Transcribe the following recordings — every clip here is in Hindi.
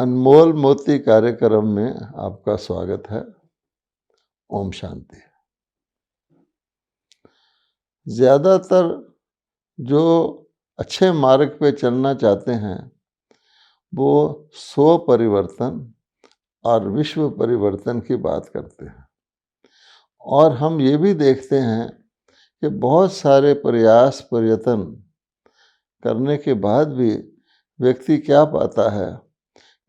अनमोल मोती कार्यक्रम में आपका स्वागत है। ओम शांति। ज़्यादातर जो अच्छे मार्ग पे चलना चाहते हैं वो स्व परिवर्तन और विश्व परिवर्तन की बात करते हैं, और हम ये भी देखते हैं कि बहुत सारे प्रयास प्रयत्न करने के बाद भी व्यक्ति क्या पाता है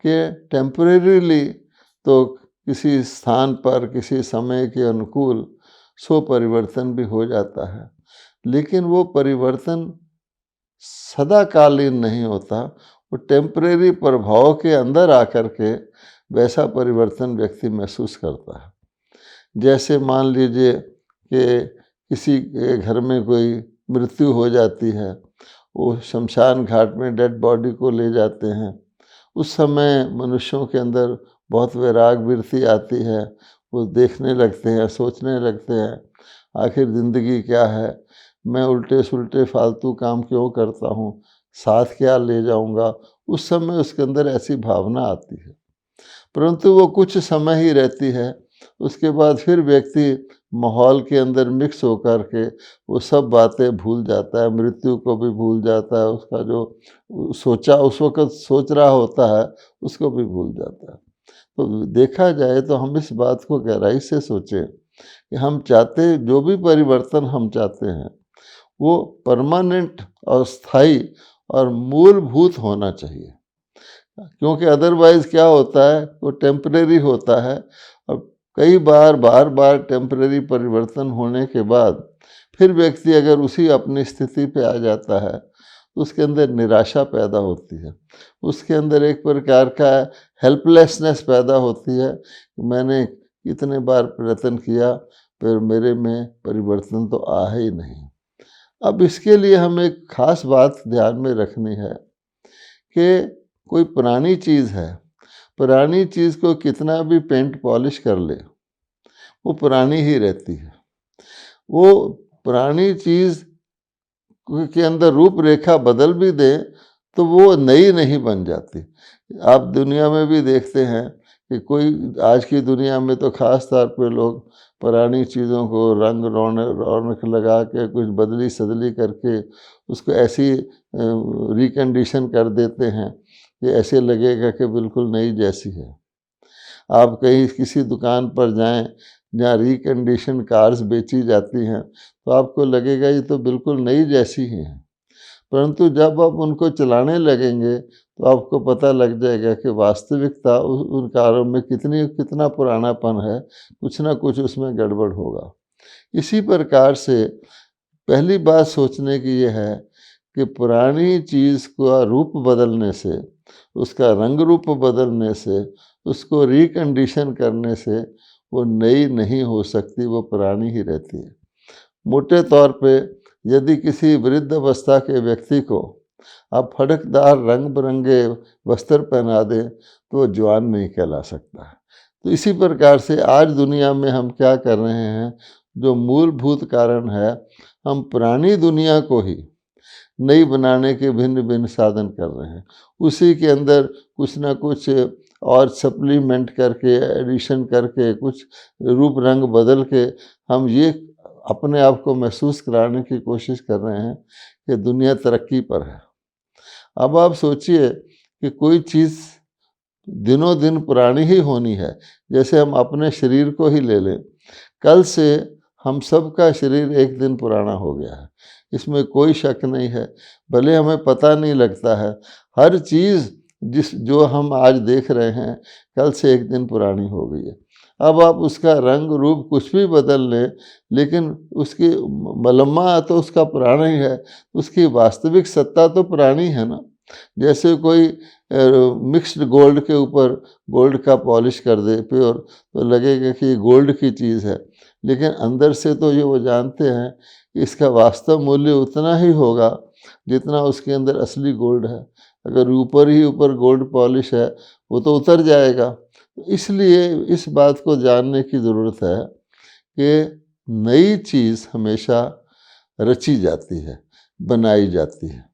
कि टेम्परेरीली तो किसी स्थान पर किसी समय के अनुकूल स्व परिवर्तन भी हो जाता है, लेकिन वो परिवर्तन सदाकालीन नहीं होता। वो टेम्परेरी प्रभाव के अंदर आकर के वैसा परिवर्तन व्यक्ति महसूस करता है। जैसे मान लीजिए कि किसी के घर में कोई मृत्यु हो जाती है, वो शमशान घाट में डेड बॉडी को ले जाते हैं। उस समय मनुष्यों के अंदर बहुत वैराग वृत्ति आती है। वो देखने लगते हैं, सोचने लगते हैं, आखिर ज़िंदगी क्या है, मैं उल्टे सुल्टे फालतू काम क्यों करता हूँ, साथ क्या ले जाऊँगा। उस समय उसके अंदर ऐसी भावना आती है, परंतु वो कुछ समय ही रहती है। उसके बाद फिर व्यक्ति माहौल के अंदर मिक्स होकर के वो सब बातें भूल जाता है, मृत्यु को भी भूल जाता है, उसका जो सोचा उस वक़्त सोच रहा होता है उसको भी भूल जाता है। तो देखा जाए तो हम इस बात को गहराई से सोचें कि हम चाहते, जो भी परिवर्तन हम चाहते हैं वो परमानेंट और स्थायी और मूलभूत होना चाहिए, क्योंकि अदरवाइज़ क्या होता है, वो टेम्परेरी होता है। और कई बार टेम्परेरी परिवर्तन होने के बाद फिर व्यक्ति अगर उसी अपनी स्थिति पे आ जाता है तो उसके अंदर निराशा पैदा होती है, उसके अंदर एक प्रकार का हेल्पलेसनेस पैदा होती है कि मैंने इतने बार प्रयत्न किया पर मेरे में परिवर्तन तो आ ही नहीं। अब इसके लिए हमें एक खास बात ध्यान में रखनी है कि कोई पुरानी चीज़ है, पुरानी चीज़ को कितना भी पेंट पॉलिश कर ले वो पुरानी ही रहती है। वो पुरानी चीज़ के अंदर रूपरेखा बदल भी दें तो वो नई नहीं बन जाती। आप दुनिया में भी देखते हैं कि कोई, आज की दुनिया में तो ख़ास तौर पे लोग पुरानी चीज़ों को रंग रौनक लगा के कुछ बदली सदली करके उसको ऐसी रिकंडीशन कर देते हैं कि ऐसे लगेगा कि बिल्कुल नई जैसी है। आप कहीं किसी दुकान पर जाएं जहाँ रिकंडीशन कार्स बेची जाती हैं तो आपको लगेगा ये तो बिल्कुल नई जैसी ही हैं, परंतु जब आप उनको चलाने लगेंगे तो आपको पता लग जाएगा कि वास्तविकता उन कारों में कितना पुरानापन है, कुछ ना कुछ उसमें गड़बड़ होगा। इसी प्रकार से पहली बात सोचने की यह है कि पुरानी चीज़ का रूप बदलने से, उसका रंग रूप बदलने से, उसको रिकंडीशन करने से वो नई नहीं हो सकती, वो पुरानी ही रहती है। मोटे तौर पे यदि किसी वृद्ध अवस्था के व्यक्ति को आप फटकदार रंग बिरंगे वस्त्र पहना दें तो वो जवान नहीं कहला सकता है। तो इसी प्रकार से आज दुनिया में हम क्या कर रहे हैं, जो मूलभूत कारण है, हम पुरानी दुनिया को ही नई बनाने के भिन्न भिन्न साधन कर रहे हैं। उसी के अंदर कुछ ना कुछ और सप्लीमेंट करके, एडिशन करके, कुछ रूप रंग बदल के हम ये अपने आप को महसूस कराने की कोशिश कर रहे हैं कि दुनिया तरक्की पर है। अब आप सोचिए कि कोई चीज़ दिनों दिन पुरानी ही होनी है। जैसे हम अपने शरीर को ही ले लें, कल से हम सब का शरीर एक दिन पुराना हो गया है, इसमें कोई शक नहीं है। भले हमें पता नहीं लगता है, हर चीज़ जो हम आज देख रहे हैं कल से एक दिन पुरानी हो गई है। अब आप उसका रंग रूप कुछ भी बदल लें, लेकिन उसकी मलम्मा तो उसका पुराना ही है, उसकी वास्तविक सत्ता तो पुरानी है ना। जैसे कोई मिक्स्ड गोल्ड के ऊपर गोल्ड का पॉलिश कर दे प्योर, तो लगेगा कि गोल्ड की चीज़ है, लेकिन अंदर से तो ये वो जानते हैं कि इसका वास्तव मूल्य उतना ही होगा जितना उसके अंदर असली गोल्ड है। अगर ऊपर ही ऊपर गोल्ड पॉलिश है वो तो उतर जाएगा। इसलिए इस बात को जानने की ज़रूरत है कि नई चीज़ हमेशा रची जाती है, बनाई जाती है।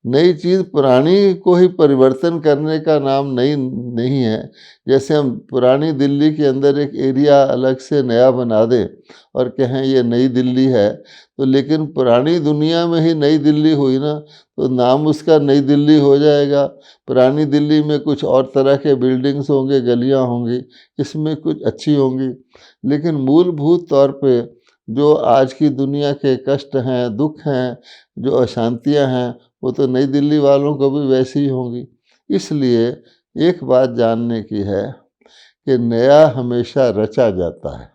नई चीज़ पुरानी को ही परिवर्तन करने का नाम नई नहीं है। जैसे हम पुरानी दिल्ली के अंदर एक एरिया अलग से नया बना दें और कहें ये नई दिल्ली है, तो लेकिन पुरानी दुनिया में ही नई दिल्ली हुई ना, तो नाम उसका नई दिल्ली हो जाएगा। पुरानी दिल्ली में कुछ और तरह के बिल्डिंग्स होंगे, गलियां होंगी, इसमें कुछ अच्छी होंगी, लेकिन मूलभूत तौर पे जो आज की दुनिया के कष्ट हैं, दुख हैं, जो अशांतियां हैं, वो तो नई दिल्ली वालों को भी वैसी ही होंगी। इसलिए एक बात जानने की है कि नया हमेशा रचा जाता है,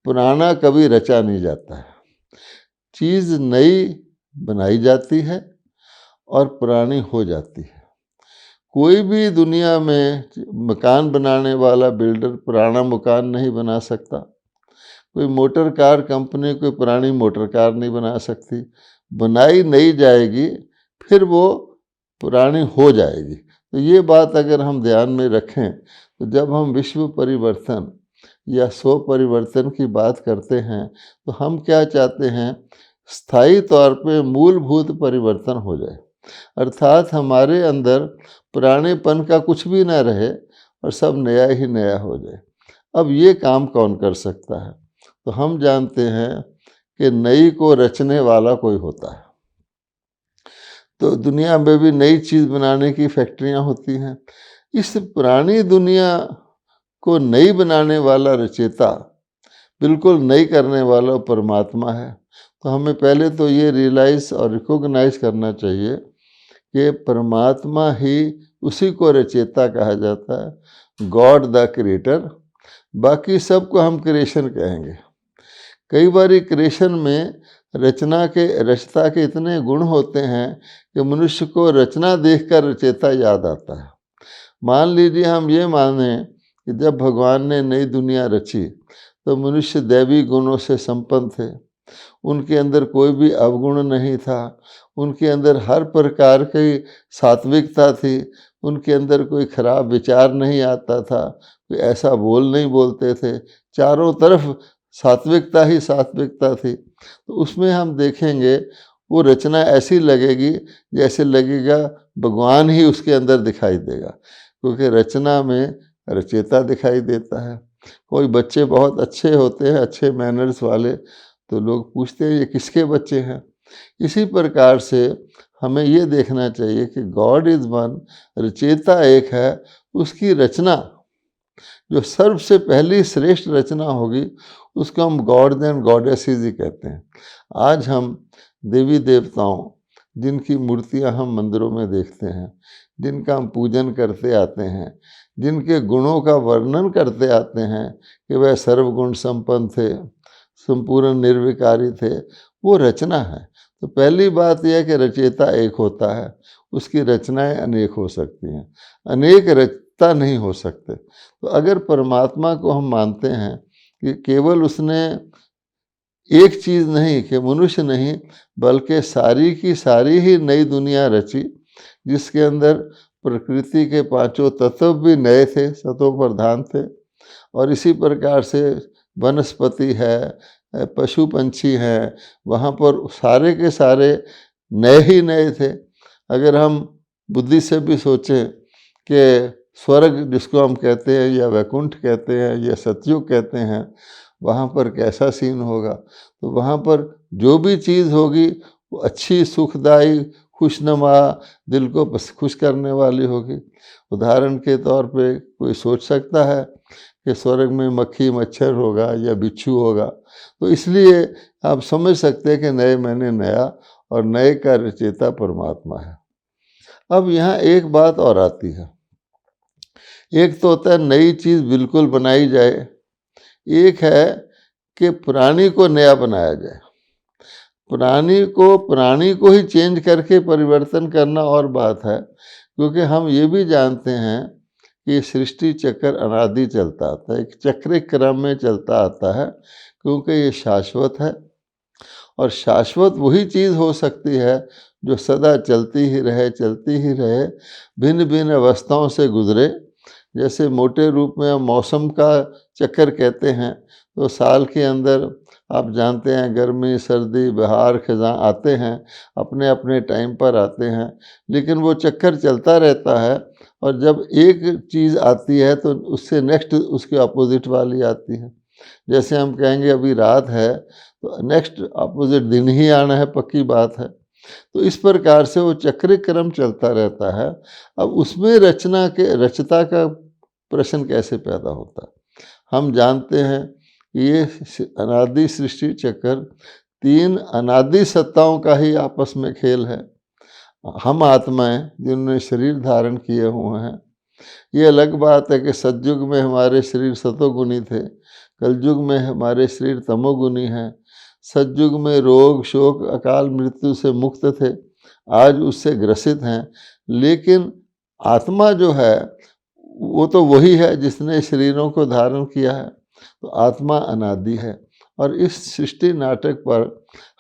पुराना कभी रचा नहीं जाता है। चीज़ नई बनाई जाती है और पुरानी हो जाती है। कोई भी दुनिया में मकान बनाने वाला बिल्डर पुराना मकान नहीं बना सकता। कोई मोटर कार कंपनी कोई पुरानी मोटर कार नहीं बना सकती। बनाई नई जाएगी, फिर वो पुरानी हो जाएगी। तो ये बात अगर हम ध्यान में रखें, तो जब हम विश्व परिवर्तन या स्व परिवर्तन की बात करते हैं, तो हम क्या चाहते हैं? स्थायी तौर पे मूलभूत परिवर्तन हो जाए, अर्थात हमारे अंदर पुरानेपन का कुछ भी ना रहे और सब नया ही नया हो जाए। अब ये काम कौन कर सकता है? तो हम जानते हैं कि नई को रचने वाला कोई होता है। तो दुनिया में भी नई चीज़ बनाने की फैक्ट्रियां होती हैं। इस पुरानी दुनिया को नई बनाने वाला रचेता, बिल्कुल नई करने वाला परमात्मा है। तो हमें पहले तो ये रियलाइज़ और रिकॉग्नाइज करना चाहिए कि परमात्मा ही उसी को रचेता कहा जाता है, गॉड द क्रिएटर। बाकी सबको हम क्रिएशन कहेंगे। कई बार क्रिएशन में रचता के इतने गुण होते हैं कि मनुष्य को रचना देखकर रचेता याद आता है। मान लीजिए हम ये मानें कि जब भगवान ने नई दुनिया रची तो मनुष्य दैवी गुणों से संपन्न थे, उनके अंदर कोई भी अवगुण नहीं था, उनके अंदर हर प्रकार की सात्विकता थी, उनके अंदर कोई खराब विचार नहीं आता था, कोई ऐसा बोल नहीं बोलते थे, चारों तरफ सात्विकता ही सात्विकता थी। तो उसमें हम देखेंगे वो रचना ऐसी लगेगी जैसे लगेगा भगवान ही उसके अंदर दिखाई देगा, क्योंकि रचना में रचेता दिखाई देता है। कोई बच्चे बहुत अच्छे होते हैं, अच्छे मैनर्स वाले, तो लोग पूछते हैं ये किसके बच्चे हैं। इसी प्रकार से हमें ये देखना चाहिए कि गॉड इज़ वन, रचेता एक है, उसकी रचना जो सबसे पहली श्रेष्ठ रचना होगी उसको हम गॉड्स एंड गॉडेसेस ही कहते हैं। आज हम देवी देवताओं जिनकी मूर्तियां हम मंदिरों में देखते हैं, जिनका हम पूजन करते आते हैं, जिनके गुणों का वर्णन करते आते हैं कि वह सर्वगुण संपन्न थे, संपूर्ण निर्विकारी थे, वो रचना है। तो पहली बात यह है कि रचेता एक होता है, उसकी रचनाएं अनेक हो सकती हैं, अनेक रचता नहीं हो सकते। तो अगर परमात्मा को हम मानते हैं कि केवल उसने एक चीज़ नहीं, कि मनुष्य नहीं बल्कि सारी की सारी ही नई दुनिया रची, जिसके अंदर प्रकृति के पांचों तत्व भी नए थे, सतो प्रधान थे, और इसी प्रकार से वनस्पति है, पशु पंछी हैं, वहाँ पर सारे के सारे नए ही नए थे। अगर हम बुद्धि से भी सोचें कि स्वर्ग जिसको हम कहते हैं या वैकुंठ कहते हैं या सतयुग कहते हैं, वहाँ पर कैसा सीन होगा, तो वहाँ पर जो भी चीज़ होगी वो अच्छी, सुखदायी, खुशनुमा, दिल को खुश करने वाली होगी। उदाहरण के तौर पे कोई सोच सकता है कि स्वर्ग में मक्खी मच्छर होगा या बिच्छू होगा, तो इसलिए आप समझ सकते हैं कि नए मैंने नया, और नए का रचेता परमात्मा है। अब यहाँ एक बात और आती है, एक तो होता है नई चीज़ बिल्कुल बनाई जाए, एक है कि पुरानी को नया बनाया जाए। पुरानी को ही चेंज करके परिवर्तन करना और बात है, क्योंकि हम ये भी जानते हैं कि सृष्टि चक्र अनादि चलता आता है, एक चक्रिक क्रम में चलता आता है, क्योंकि ये शाश्वत है। और शाश्वत वही चीज़ हो सकती है जो सदा चलती ही रहे, भिन्न भिन्न अवस्थाओं से गुजरे। जैसे मोटे रूप में हम मौसम का चक्कर कहते हैं, तो साल के अंदर आप जानते हैं गर्मी सर्दी बहार खज़ां आते हैं, अपने अपने टाइम पर आते हैं, लेकिन वो चक्कर चलता रहता है। और जब एक चीज़ आती है तो उससे नेक्स्ट उसके अपोजिट वाली आती है। जैसे हम कहेंगे अभी रात है तो नेक्स्ट अपोजिट दिन ही आना है, पक्की बात है। तो इस प्रकार से वो चक्र क्रम चलता रहता है। अब उसमें रचता का प्रश्न कैसे पैदा होता है? हम जानते हैं कि ये अनादि सृष्टि चक्र तीन अनादि सत्ताओं का ही आपस में खेल है। हम आत्माएं जिन्होंने शरीर धारण किए हुए हैं, ये अलग बात है कि सतयुग में हमारे शरीर सतोगुणी थे, कलयुग में हमारे शरीर तमोगुणी हैं। सतयुग में रोग शोक अकाल मृत्यु से मुक्त थे, आज उससे ग्रसित हैं। लेकिन आत्मा जो है वो तो वही है जिसने शरीरों को धारण किया है। तो आत्मा अनादि है और इस सृष्टि नाटक पर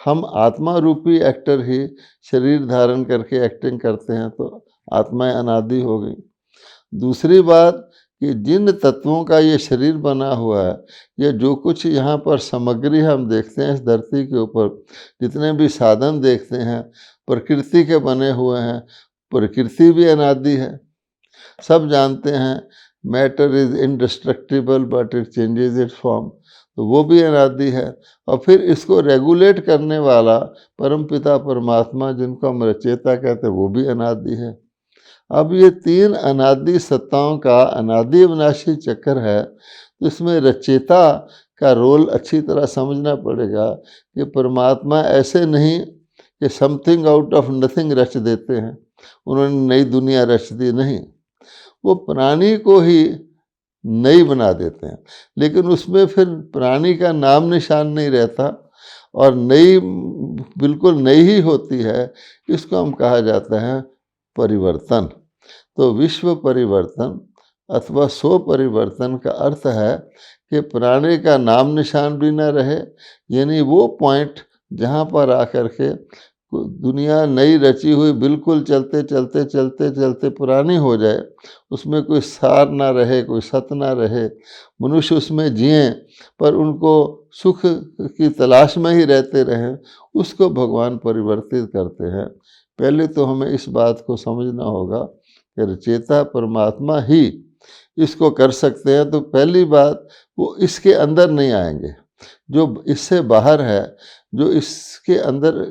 हम आत्मा रूपी एक्टर ही शरीर धारण करके एक्टिंग करते हैं, तो आत्माएं अनादि हो गई। दूसरी बात कि जिन तत्वों का ये शरीर बना हुआ है, ये जो कुछ यहाँ पर सामग्री हम देखते हैं इस धरती के ऊपर, जितने भी साधन देखते हैं प्रकृति के बने हुए हैं, प्रकृति भी अनादि है। सब जानते हैं matter is indestructible but it changes it's form, तो वो भी अनादि है। और फिर इसको रेगुलेट करने वाला परमपिता परमात्मा जिनको हम रचयिता कहते हैं, वो भी अनादि है। अब ये तीन अनादि सत्ताओं का अनादि विनाशी चक्र है, तो इसमें रचयिता का रोल अच्छी तरह समझना पड़ेगा कि परमात्मा ऐसे नहीं कि समथिंग आउट ऑफ नथिंग रच देते हैं, उन्होंने नई दुनिया रच दी, नहीं, वो प्राणी को ही नई बना देते हैं, लेकिन उसमें फिर प्राणी का नाम निशान नहीं रहता और नई बिल्कुल नई ही होती है। इसको हम कहा जाता है परिवर्तन। तो विश्व परिवर्तन अथवा स्व परिवर्तन का अर्थ है कि प्राणी का नाम निशान भी न रहे, यानी वो पॉइंट जहाँ पर आकर के दुनिया नई रची हुई बिल्कुल चलते चलते चलते चलते पुरानी हो जाए, उसमें कोई सार ना रहे, कोई सत ना रहे, मनुष्य उसमें जिए पर उनको सुख की तलाश में ही रहते रहें, उसको भगवान परिवर्तित करते हैं। पहले तो हमें इस बात को समझना होगा कि रचयिता परमात्मा ही इसको कर सकते हैं। तो पहली बात, वो इसके अंदर नहीं आएंगे, जो इससे बाहर है, जो इसके अंदर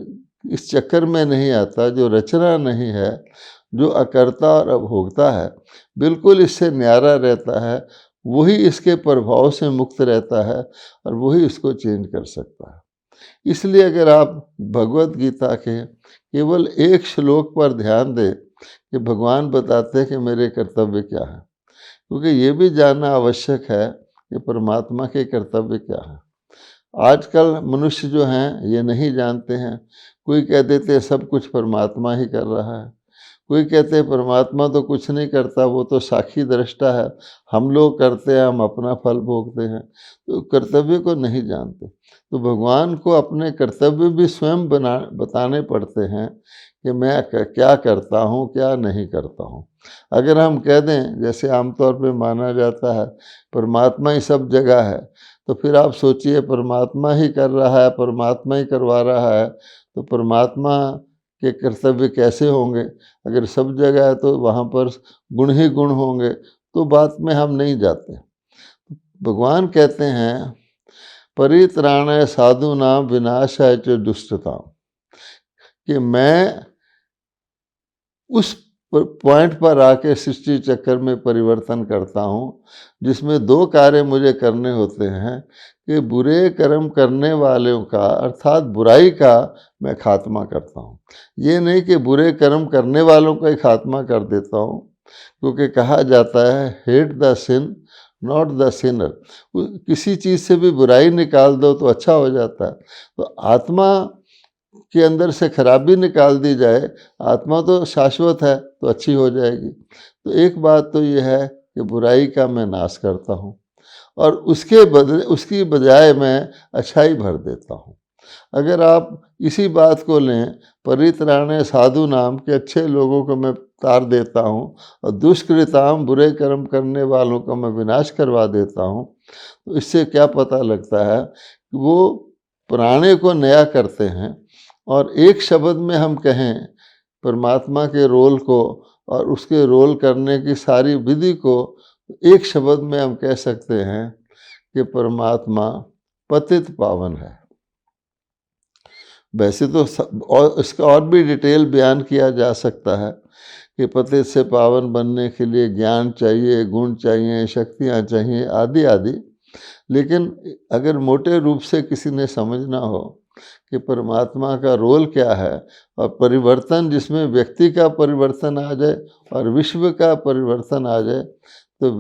इस चक्कर में नहीं आता, जो रचना नहीं है, जो अकर्ता और अभोक्ता है, बिल्कुल इससे न्यारा रहता है, वही इसके प्रभाव से मुक्त रहता है और वही इसको चेंज कर सकता है। इसलिए अगर आप भगवत गीता के केवल एक श्लोक पर ध्यान दें कि भगवान बताते हैं कि मेरे कर्तव्य क्या है, क्योंकि ये भी जानना आवश्यक है कि परमात्मा के कर्तव्य क्या है। आजकल मनुष्य जो हैं ये नहीं जानते हैं। कोई कह देते हैं सब कुछ परमात्मा ही कर रहा है, कोई कहते हैं परमात्मा तो कुछ नहीं करता, वो तो साक्षी दृष्टा है, हम लोग करते हैं, हम अपना फल भोगते हैं। तो कर्तव्य को नहीं जानते। तो भगवान को अपने कर्तव्य भी स्वयं बताने पड़ते हैं कि मैं क्या करता हूँ क्या नहीं करता हूँ। अगर हम कह दें, जैसे आमतौर पे माना जाता है परमात्मा ही सब जगह है, तो फिर आप सोचिए परमात्मा ही कर रहा है, परमात्मा ही करवा रहा है, तो परमात्मा के कर्तव्य कैसे होंगे? अगर सब जगह है तो वहाँ पर गुण ही गुण होंगे, तो बात में हम नहीं जाते। भगवान कहते हैं परित्राणाय साधूनां विनाशाय च दुष्टतां, कि मैं उस पॉइंट पर आके सृष्टि चक्कर में परिवर्तन करता हूँ जिसमें दो कार्य मुझे करने होते हैं कि बुरे कर्म करने वालों का अर्थात बुराई का मैं खात्मा करता हूँ। ये नहीं कि बुरे कर्म करने वालों का ही खात्मा कर देता हूँ, क्योंकि कहा जाता है hate the sin not the sinner. किसी चीज़ से भी बुराई निकाल दो तो अच्छा हो जाता है। तो आत्मा के अंदर से खराबी निकाल दी जाए, आत्मा तो शाश्वत है तो अच्छी हो जाएगी। तो एक बात तो ये है कि बुराई का मैं नाश करता हूँ और उसके बदले उसकी बजाय मैं अच्छाई भर देता हूँ। अगर आप इसी बात को लें, परित्राणे साधु नाम के अच्छे लोगों को मैं तार देता हूँ और दुष्कृताम बुरे कर्म करने वालों का मैं विनाश करवा देता हूँ, तो इससे क्या पता लगता है कि वो पुराने को नया करते हैं और एक शब्द में हम कहें परमात्मा के रोल को और उसके रोल करने की सारी विधि को, एक शब्द में हम कह सकते हैं कि परमात्मा पतित पावन है। वैसे तो और इसका और भी डिटेल बयान किया जा सकता है कि पतित से पावन बनने के लिए ज्ञान चाहिए, गुण चाहिए, शक्तियाँ चाहिए, आदि आदि। लेकिन अगर मोटे रूप से किसी ने समझना हो कि परमात्मा का रोल क्या है और परिवर्तन जिसमें व्यक्ति का परिवर्तन आ जाए और विश्व का परिवर्तन आ जाए, तो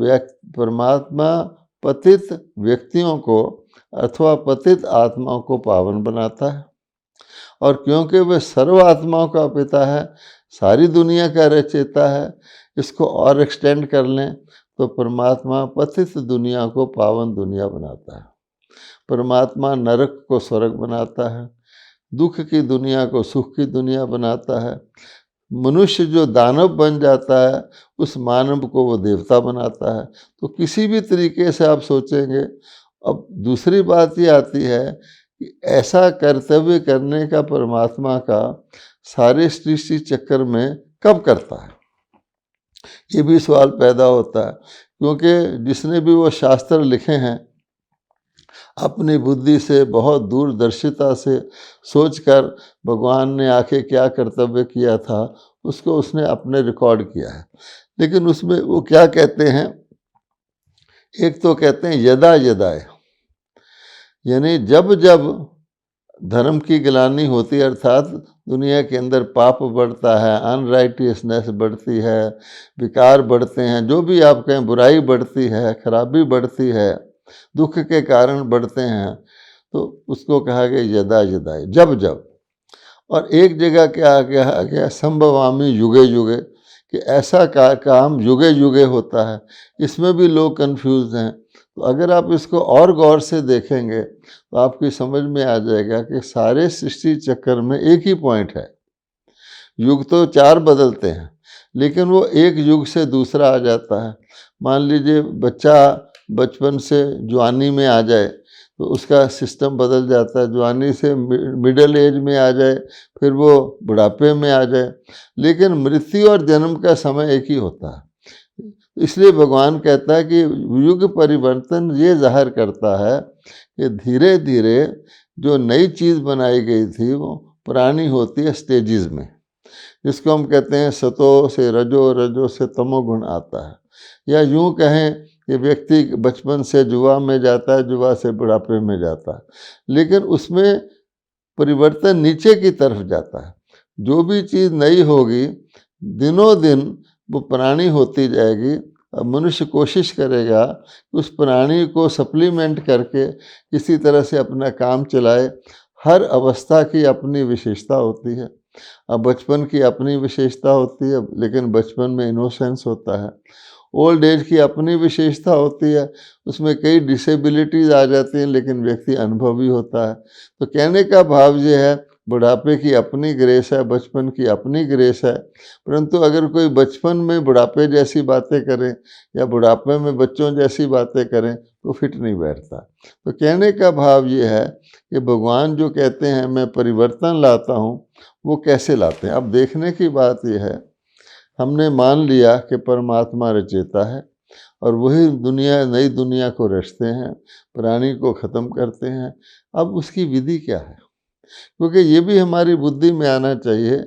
परमात्मा पतित व्यक्तियों को अथवा पतित आत्माओं को पावन बनाता है। और क्योंकि वह सर्व आत्माओं का पिता है, सारी दुनिया का रचयिता है, इसको और एक्सटेंड कर लें तो परमात्मा पतित दुनिया को पावन दुनिया बनाता है। परमात्मा नरक को स्वर्ग बनाता है, दुख की दुनिया को सुख की दुनिया बनाता है। मनुष्य जो दानव बन जाता है उस मानव को वो देवता बनाता है। तो किसी भी तरीके से आप सोचेंगे। अब दूसरी बात ये आती है कि ऐसा कर्तव्य करने का परमात्मा का सारे सृष्टि चक्र में कब करता है, ये भी सवाल पैदा होता है। क्योंकि जिसने भी वो शास्त्र लिखे हैं अपनी बुद्धि से बहुत दूरदर्शिता से सोचकर भगवान ने आके क्या कर्तव्य किया था उसको उसने अपने रिकॉर्ड किया है। लेकिन उसमें वो क्या कहते हैं, एक तो कहते हैं यदा यदाय, यानी जब जब धर्म की गिलानी होती है, अर्थात दुनिया के अंदर पाप बढ़ता है, अनराइटियसनेस बढ़ती है, विकार बढ़ते हैं, जो भी आप कहें, बुराई बढ़ती है, खराबी बढ़ती है, दुख के कारण बढ़ते हैं, तो उसको कहा गया यदा यदाय, जब जब। और एक जगह क्या आ गया संभवामी युगे युगे, कि ऐसा काम युगे युगे होता है। इसमें भी लोग कंफ्यूज हैं। तो अगर आप इसको और गौर से देखेंगे तो आपकी समझ में आ जाएगा कि सारे सृष्टि चक्र में एक ही पॉइंट है। युग तो 4 बदलते हैं, लेकिन वो एक युग से दूसरा आ जाता है। मान लीजिए बच्चा बचपन से जवानी में आ जाए तो उसका सिस्टम बदल जाता है, जवानी से मिडिल एज में आ जाए, फिर वो बुढ़ापे में आ जाए, लेकिन मृत्यु और जन्म का समय एक ही होता है। इसलिए भगवान कहता है कि युग परिवर्तन ये जाहिर करता है कि धीरे धीरे जो नई चीज़ बनाई गई थी वो पुरानी होती है स्टेजेस में, जिसको हम कहते हैं सतो से रजो, रजो से तमोगुण आता है। या यूं कहें कि व्यक्ति बचपन से जुआ में जाता है, जुआ से बुढ़ापे में जाता है, लेकिन उसमें परिवर्तन नीचे की तरफ जाता है। जो भी चीज़ नई होगी दिनों दिन वो पुरानी होती जाएगी। अब मनुष्य कोशिश करेगा कि उस प्राणी को सप्लीमेंट करके किसी तरह से अपना काम चलाए। हर अवस्था की अपनी विशेषता होती है। अब बचपन की अपनी विशेषता होती है, लेकिन बचपन में इनोसेंस होता है। ओल्ड एज की अपनी विशेषता होती है, उसमें कई डिसेबिलिटीज़ आ जाती हैं, लेकिन व्यक्ति अनुभवी होता है। तो कहने का भाव ये है, बुढ़ापे की अपनी ग्रेस है, बचपन की अपनी ग्रेस है। परंतु अगर कोई बचपन में बुढ़ापे जैसी बातें करें या बुढ़ापे में बच्चों जैसी बातें करें तो फिट नहीं बैठता। तो कहने का भाव ये है कि भगवान जो कहते हैं मैं परिवर्तन लाता हूँ, वो कैसे लाते हैं। अब देखने की बात यह है, हमने मान लिया कि परमात्मा रचयिता है और वही दुनिया, नई दुनिया को रचते हैं, पुरानी को ख़त्म करते हैं। अब उसकी विधि क्या है, क्योंकि ये भी हमारी बुद्धि में आना चाहिए।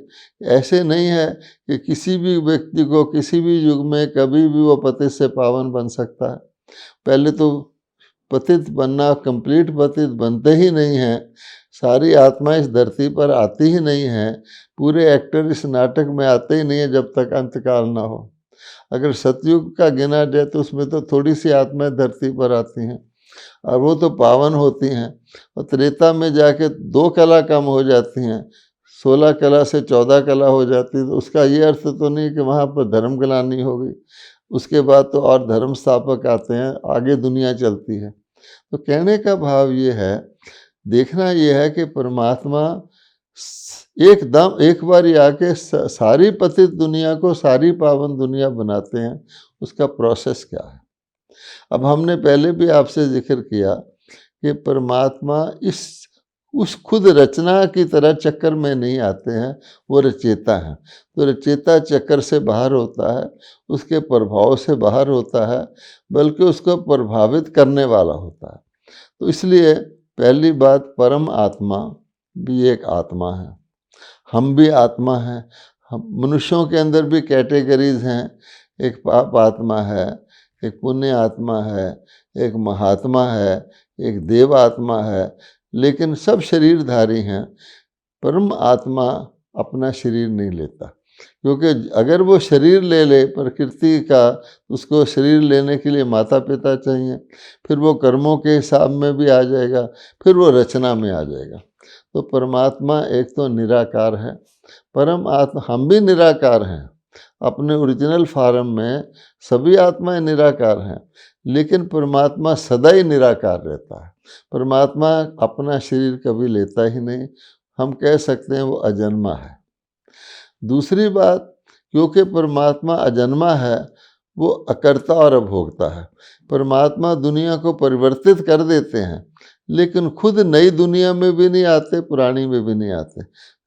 ऐसे नहीं है कि किसी भी व्यक्ति को किसी भी युग में कभी भी वो पतित से पावन बन सकता है। पहले तो पतित बनना, कंप्लीट पतित बनते ही नहीं हैं। सारी आत्मा इस धरती पर आती ही नहीं है, पूरे एक्टर इस नाटक में आते ही नहीं है जब तक अंतकाल ना हो। अगर सतयुग का गिना जाए तो उसमें तो थोड़ी सी आत्माएं धरती पर आती हैं और वो तो पावन होती हैं। और त्रेता में जाके 2 कला कम हो जाती हैं, 16 कला से 14 कला हो जाती है। तो उसका ये अर्थ तो नहीं कि वहाँ पर धर्म ग्लानि होगी। उसके बाद तो और धर्म स्थापक आते हैं, आगे दुनिया चलती है। तो कहने का भाव ये है, देखना ये है कि परमात्मा एकदम एक बार ही आके सारी पतित दुनिया को सारी पावन दुनिया बनाते हैं। उसका प्रोसेस क्या है। अब हमने पहले भी आपसे जिक्र किया कि परमात्मा इस उस खुद रचना की तरह चक्कर में नहीं आते हैं, वो रचेता हैं। तो रचेता चक्कर से बाहर होता है, उसके प्रभाव से बाहर होता है, बल्कि उसको प्रभावित करने वाला होता है। तो इसलिए पहली बात, परम आत्मा भी एक आत्मा है, हम भी आत्मा हैं। हम मनुष्यों के अंदर भी कैटेगरीज हैं, एक पाप आत्मा है, एक पुण्य आत्मा है, एक महात्मा है, एक देव आत्मा है, लेकिन सब शरीरधारी हैं। परम आत्मा अपना शरीर नहीं लेता, क्योंकि अगर वो शरीर ले ले प्रकृति का, उसको शरीर लेने के लिए माता पिता चाहिए, फिर वो कर्मों के हिसाब में भी आ जाएगा, फिर वो रचना में आ जाएगा। तो परमात्मा एक तो निराकार है, परम आत्मा, हम भी निराकार हैं अपने ओरिजिनल फॉर्म में, सभी आत्माएं निराकार हैं, लेकिन परमात्मा सदा ही निराकार रहता है। परमात्मा अपना शरीर कभी लेता ही नहीं, हम कह सकते हैं वो अजन्मा है। दूसरी बात, क्योंकि परमात्मा अजन्मा है, वो अकर्ता और अभोक्ता है। परमात्मा दुनिया को परिवर्तित कर देते हैं, लेकिन खुद नई दुनिया में भी नहीं आते, पुरानी में भी नहीं आते।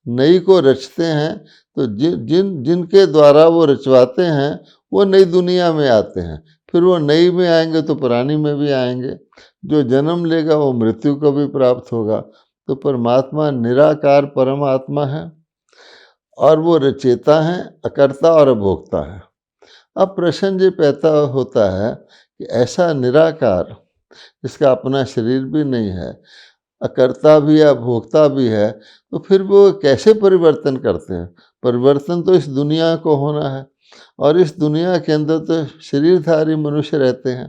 नई को रचते हैं, तो जिनके द्वारा वो रचवाते हैं वो नई दुनिया में आते हैं, फिर वो नई में आएंगे तो पुरानी में भी आएंगे। जो जन्म लेगा वो मृत्यु को भी प्राप्त होगा। तो परमात्मा निराकार परमात्मा है, और वो रचेता हैं, अकर्ता और अभोक्ता है। अब प्रश्न ये पैदा होता है कि ऐसा निराकार, जिसका अपना शरीर भी नहीं है, अकर्ता भी है, भोक्ता भी है, तो फिर वो कैसे परिवर्तन करते हैं? परिवर्तन तो इस दुनिया को होना है, और इस दुनिया के अंदर तो शरीरधारी मनुष्य रहते हैं।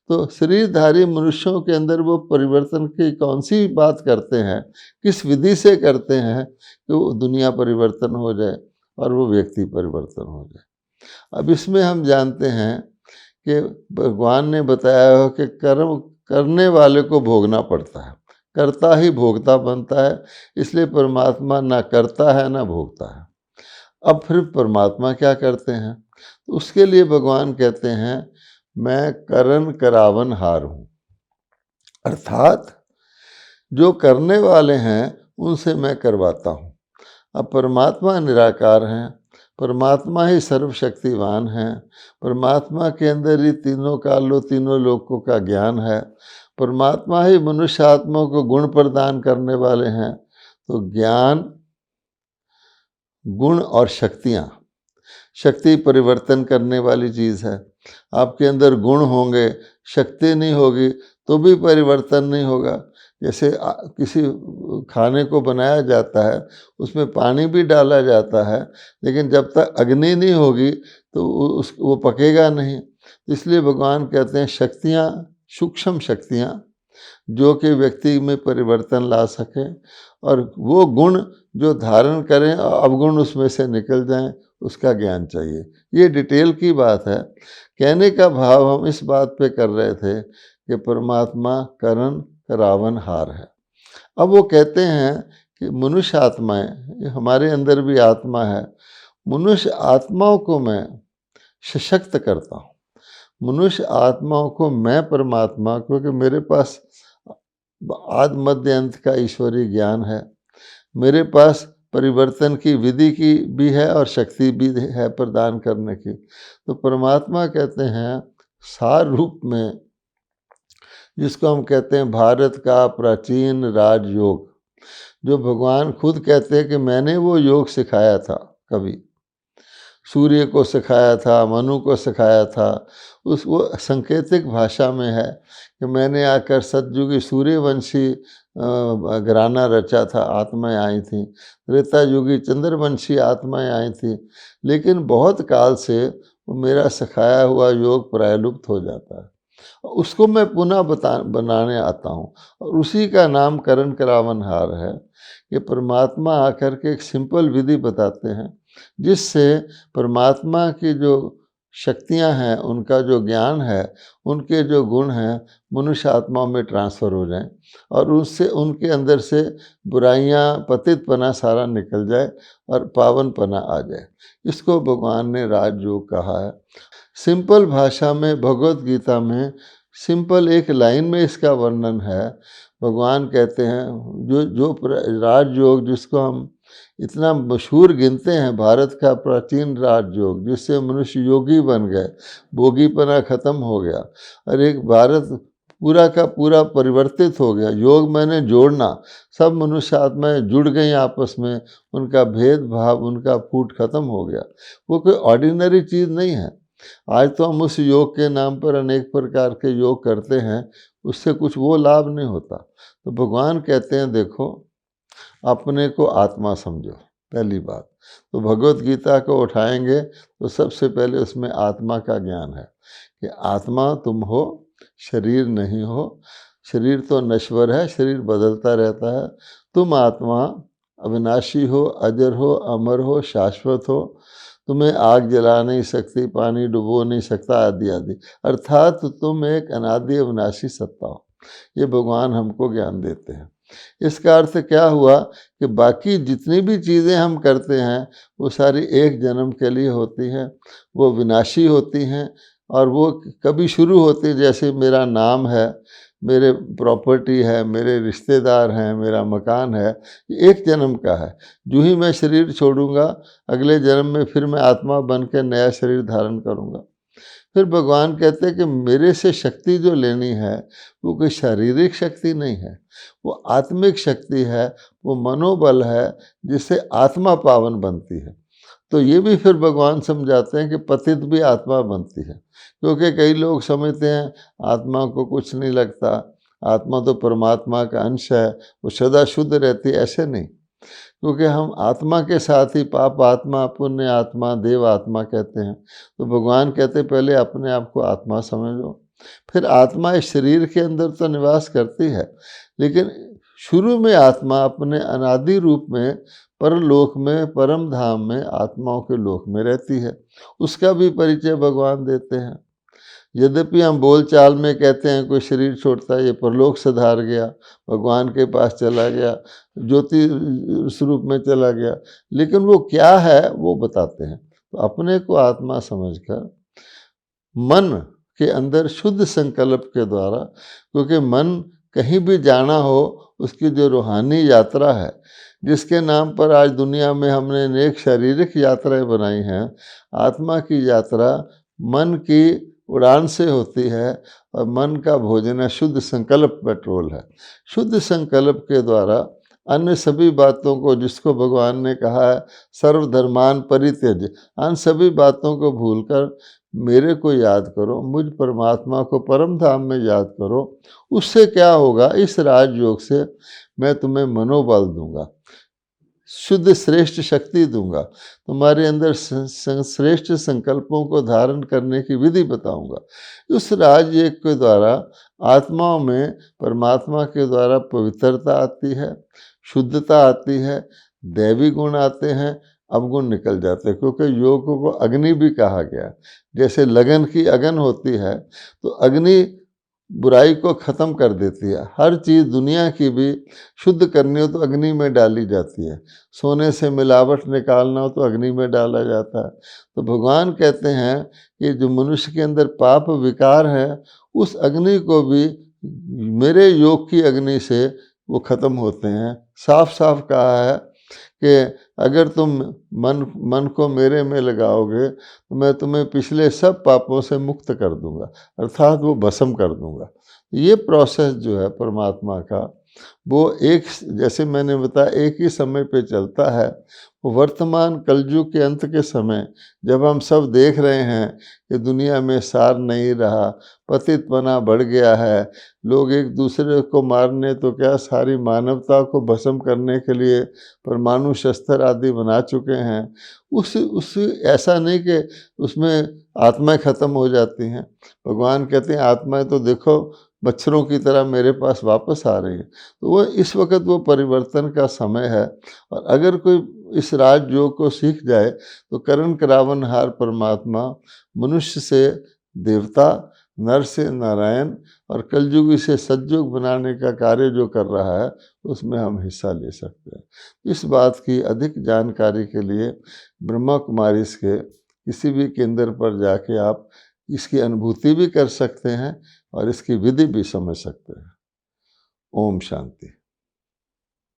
तो शरीरधारी मनुष्यों के अंदर वो परिवर्तन की कौन सी बात करते हैं, किस विधि से करते हैं कि वो दुनिया परिवर्तन हो जाए और वो व्यक्ति परिवर्तन हो जाए? अब इसमें हम जानते हैं कि भगवान ने बताया हो कि कर्म करने वाले को भोगना पड़ता है, कर्ता ही भोगता बनता है। इसलिए परमात्मा ना करता है ना भोगता है। अब फिर परमात्मा क्या करते हैं? तो उसके लिए भगवान कहते हैं, मैं करन करावन हार हूँ, अर्थात जो करने वाले हैं उनसे मैं करवाता हूँ। अब परमात्मा निराकार हैं, परमात्मा ही सर्वशक्तिवान हैं, परमात्मा के अंदर ही तीनों कालों तीनों लोकों का ज्ञान है, परमात्मा ही मनुष्य आत्मा को गुण प्रदान करने वाले हैं। तो ज्ञान, गुण और शक्तियाँ, शक्ति परिवर्तन करने वाली चीज़ है। आपके अंदर गुण होंगे, शक्ति नहीं होगी तो भी परिवर्तन नहीं होगा। जैसे किसी खाने को बनाया जाता है, उसमें पानी भी डाला जाता है, लेकिन जब तक अग्नि नहीं होगी तो वो पकेगा नहीं। इसलिए भगवान कहते हैं शक्तियाँ, सूक्ष्म शक्तियाँ, जो कि व्यक्ति में परिवर्तन ला सकें, और वो गुण जो धारण करें और अवगुण उसमें से निकल जाएं, उसका ज्ञान चाहिए। ये डिटेल की बात है। कहने का भाव हम इस बात पे कर रहे थे कि परमात्मा करन करावन हार है। अब वो कहते हैं कि मनुष्य आत्माएं, हमारे अंदर भी आत्मा है, मनुष्य आत्माओं को मैं सशक्त करता हूँ। मनुष्य आत्माओं को मैं परमात्मा, क्योंकि मेरे पास आदि मध्य अंत का ईश्वरीय ज्ञान है, मेरे पास परिवर्तन की विधि की भी है और शक्ति भी है प्रदान करने की। तो परमात्मा कहते हैं सार रूप में, जिसको हम कहते हैं भारत का प्राचीन राजयोग, जो भगवान खुद कहते हैं कि मैंने वो योग सिखाया था, कभी सूर्य को सिखाया था, मनु को सिखाया था। वो सांकेतिक भाषा में है कि मैंने आकर सतयुगी सूर्यवंशी घराना रचा था, आत्माएं आई थीं, त्रेता युगी चंद्रवंशी आत्माएं आई थीं, लेकिन बहुत काल से वो मेरा सिखाया हुआ योग प्रायलुप्त हो जाता है, उसको मैं पुनः बनाने आता हूँ, और उसी का नाम करण करावन हार है। कि परमात्मा आकर के एक सिंपल विधि बताते हैं, जिससे परमात्मा की जो शक्तियां हैं, उनका जो ज्ञान है, उनके जो गुण हैं, मनुष्य आत्मा में ट्रांसफ़र हो जाएं, और उससे उनके अंदर से बुराइयां, पतितपना सारा निकल जाए और पावनपना आ जाए। इसको भगवान ने राजयोग कहा है। सिंपल भाषा में भगवत गीता में सिंपल एक लाइन में इसका वर्णन है। भगवान कहते हैं जो जो राजयोग जिसको हम इतना मशहूर गिनते हैं, भारत का प्राचीन राजयोग जिससे मनुष्य योगी बन गए, भोगीपना खत्म हो गया और एक भारत पूरा का पूरा परिवर्तित हो गया। योग मैंने जोड़ना, सब मनुष्य आत्माएं जुड़ गई आपस में, उनका भेदभाव, उनका फूट खत्म हो गया। वो कोई ऑर्डिनरी चीज़ नहीं है। आज तो हम उस योग के नाम पर अनेक प्रकार के योग करते हैं, उससे कुछ वो लाभ नहीं होता। तो भगवान कहते हैं देखो, अपने को आत्मा समझो, पहली बात। तो भगवत गीता को उठाएंगे तो सबसे पहले उसमें आत्मा का ज्ञान है कि आत्मा तुम हो, शरीर नहीं हो। शरीर तो नश्वर है, शरीर बदलता रहता है। तुम आत्मा अविनाशी हो, अजर हो, अमर हो, शाश्वत हो। तुम्हें आग जला नहीं सकती, पानी डुबो नहीं सकता, आदि आदि। अर्थात तुम एक अनादि अविनाशी सत्ता हो। ये भगवान हमको ज्ञान देते हैं। इसका अर्थ क्या हुआ कि बाकी जितनी भी चीज़ें हम करते हैं वो सारी एक जन्म के लिए होती हैं, वो विनाशी होती हैं और वो कभी शुरू होती, जैसे मेरा नाम है, मेरे प्रॉपर्टी है, मेरे रिश्तेदार हैं, मेरा मकान है, ये एक जन्म का है। जो ही मैं शरीर छोड़ूंगा अगले जन्म में फिर मैं आत्मा बन के नया शरीर धारण करूंगा। फिर भगवान कहते हैं कि मेरे से शक्ति जो लेनी है वो कोई शारीरिक शक्ति नहीं है, वो आत्मिक शक्ति है, वो मनोबल है जिससे आत्मा पावन बनती है। तो ये भी फिर भगवान समझाते हैं कि पतित भी आत्मा बनती है, क्योंकि कई लोग समझते हैं आत्मा को कुछ नहीं लगता, आत्मा तो परमात्मा का अंश है, वो सदा शुद्ध रहती है। ऐसे नहीं, क्योंकि हम आत्मा के साथ ही पाप आत्मा, पुण्य आत्मा, देव आत्मा कहते हैं। तो भगवान कहते पहले अपने आप को आत्मा समझो। फिर आत्मा इस शरीर के अंदर तो निवास करती है, लेकिन शुरू में आत्मा अपने अनादि रूप में परलोक में, परम धाम में, आत्माओं के लोक में रहती है। उसका भी परिचय भगवान देते हैं। यद्यपि हम बोलचाल में कहते हैं कोई शरीर छोड़ता है, ये परलोक सुधार गया, भगवान के पास चला गया, ज्योति स्वरूप में चला गया, लेकिन वो क्या है वो बताते हैं। तो अपने को आत्मा समझकर मन के अंदर शुद्ध संकल्प के द्वारा, क्योंकि मन कहीं भी जाना हो उसकी जो रूहानी यात्रा है, जिसके नाम पर आज दुनिया में हमने अनेक शारीरिक यात्राएं बनाई हैं, आत्मा की यात्रा मन की उड़ान से होती है और मन का भोजन है, शुद्ध संकल्प पेट्रोल है। शुद्ध संकल्प के द्वारा अन्य सभी बातों को, जिसको भगवान ने कहा है सर्वधर्मान परित्यज, अन सभी बातों को भूलकर मेरे को याद करो, मुझ परमात्मा को परम धाम में याद करो। उससे क्या होगा, इस राजयोग से मैं तुम्हें मनोबल दूंगा, शुद्ध श्रेष्ठ शक्ति दूंगा, तुम्हारे अंदर श्रेष्ठ संकल्पों को धारण करने की विधि बताऊंगा। उस राजयोग के द्वारा आत्माओं में परमात्मा के द्वारा पवित्रता आती है, शुद्धता आती है, दैवी गुण आते हैं, अवगुण निकल जाते हैं। क्योंकि योग को अग्नि भी कहा गया, जैसे लगन की अगन होती है, तो अग्नि बुराई को ख़त्म कर देती है। हर चीज़ दुनिया की भी शुद्ध करनी हो तो अग्नि में डाली जाती है, सोने से मिलावट निकालना हो तो अग्नि में डाला जाता है। तो भगवान कहते हैं कि जो मनुष्य के अंदर पाप विकार है, उस अग्नि को भी मेरे योग की अग्नि से वो ख़त्म होते हैं। साफ साफ कहा है कि अगर तुम मन को मेरे में लगाओगे तो मैं तुम्हें पिछले सब पापों से मुक्त कर दूंगा, अर्थात वो भस्म कर दूंगा। ये प्रोसेस जो है परमात्मा का, वो एक, जैसे मैंने बताया, एक ही समय पे चलता है। वो वर्तमान कलयुग के अंत के समय, जब हम सब देख रहे हैं कि दुनिया में सार नहीं रहा, पतितपना बढ़ गया है, लोग एक दूसरे को मारने तो क्या सारी मानवता को भस्म करने के लिए परमाणु शस्त्र आदि बना चुके हैं। उस ऐसा नहीं कि उसमें आत्माएं खत्म हो जाती हैं। भगवान कहते हैं आत्माएं तो देखो मच्छरों की तरह मेरे पास वापस आ रही है। तो वो इस वक्त वो परिवर्तन का समय है। और अगर कोई इस राजयोग को सीख जाए तो करण करावनहार परमात्मा मनुष्य से देवता, नर से नारायण और कलयुगी से सतयुग बनाने का कार्य जो कर रहा है, उसमें हम हिस्सा ले सकते हैं। इस बात की अधिक जानकारी के लिए ब्रह्मा कुमारीज के किसी भी केंद्र पर जाके आप इसकी अनुभूति भी कर सकते हैं और इसकी विधि भी समझ सकते हैं। ओम शांति।